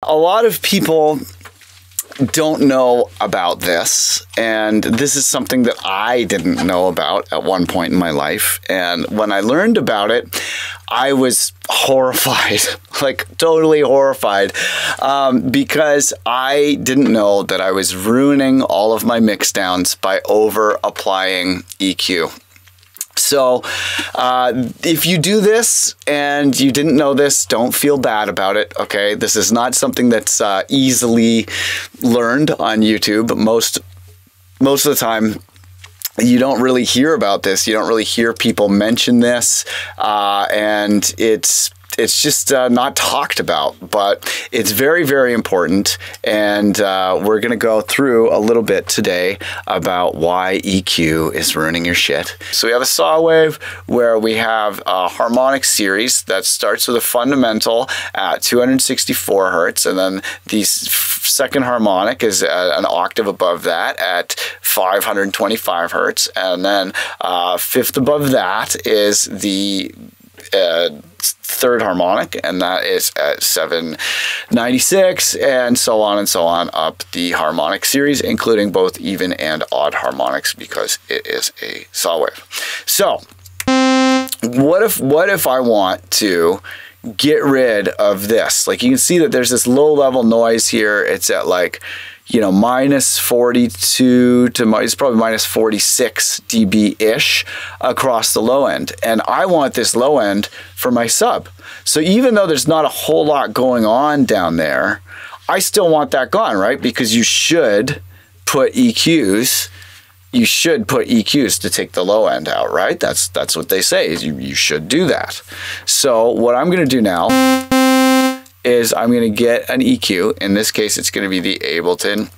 a lot of people don't know about this, and this is something that I didn't know about at one point in my life. And when I learned about it, I was horrified, like totally horrified, because I didn't know that I was ruining all of my mix downs by over applying EQ. So if you do this and you didn't know this, don't feel bad about it, okay? This is not something that's easily learned on YouTube. Most of the time, you don't really hear about this. You don't really hear people mention this, and it's just not talked about, but it's very, very important. And we're going to go through a little bit today about why EQ is ruining your shit. So we have a saw wave where we have a harmonic series that starts with a fundamental at 264 hertz, and then the second harmonic is an octave above that at 525 hertz, and then fifth above that is the third harmonic, and that is at 796, and so on up the harmonic series, including both even and odd harmonics, because it is a saw wave. So what if I want to get rid of this? Like, you can see that there's this low level noise here. It's at like, you know, minus 42 to it's probably minus 46 dB-ish across the low end. And I want this low end for my sub. So even though there's not a whole lot going on down there, I still want that gone, right? Because you should put EQs. You should put EQs to take the low end out, right? That's what they say, is you should do that. So what I'm going to do now is I'm going to get an EQ. In this case, it's going to be the Ableton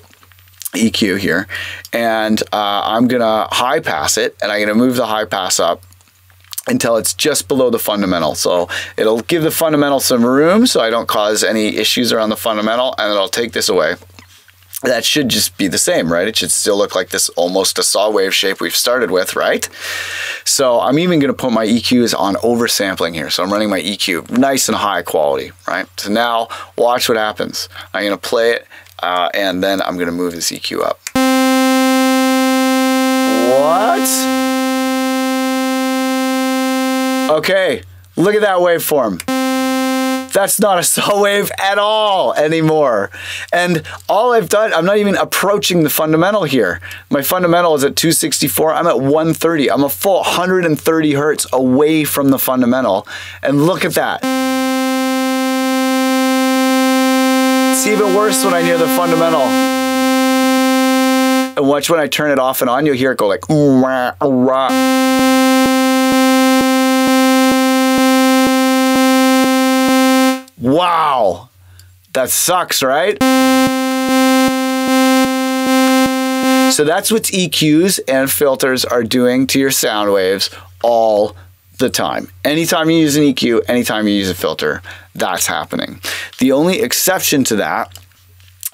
EQ here. And I'm going to high pass it, and I'm going to move the high pass up until it's just below the fundamental. So it'll give the fundamental some room so I don't cause any issues around the fundamental, and it'll take this away. That should just be the same, right? It should still look like this, almost a saw wave shape we've started with, right? So I'm even going to put my EQs on oversampling here. So I'm running my EQ nice and high quality, right? So now watch what happens. I'm going to play it, and then I'm going to move this EQ up. What? Okay, look at that waveform. That's not a saw wave at all anymore. And all I've done, I'm not even approaching the fundamental here. My fundamental is at 264. I'm at 130. I'm a full 130 hertz away from the fundamental. And look at that. It's even worse when I near the fundamental. And watch when I turn it off and on, you'll hear it go like, rah, rah. Wow, that sucks, right? So that's what EQs and filters are doing to your sound waves all the time. Anytime you use an EQ, anytime you use a filter, that's happening. The only exception to that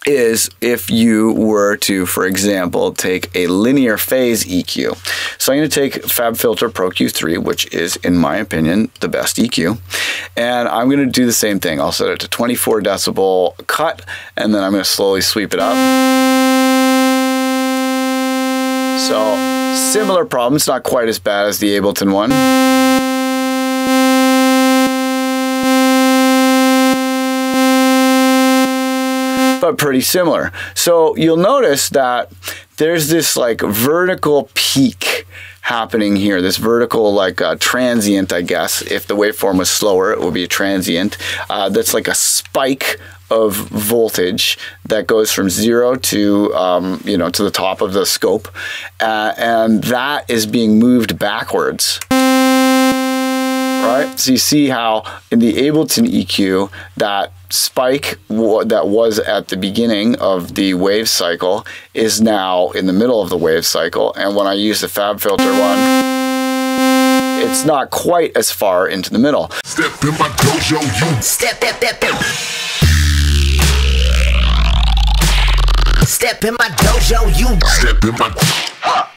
is if you were to, for example, take a linear phase EQ. So I'm going to take FabFilter Pro Q3, which is, in my opinion, the best EQ. And I'm going to do the same thing. I'll set it to 24 decibel cut, and then I'm going to slowly sweep it up. So similar problem. It's not quite as bad as the Ableton one. But pretty similar. So you'll notice that there's this like vertical peak happening here, this vertical like transient, I guess. If the waveform was slower, it would be a transient. That's like a spike of voltage that goes from 0 to, you know, to the top of the scope. And that is being moved backwards. Right? So you see how in the Ableton EQ, that spike that was at the beginning of the wave cycle is now in the middle of the wave cycle. And when I use the FabFilter one, it's not quite as far into the middle. Step in my dojo, you. Step in my dojo, you. Step in my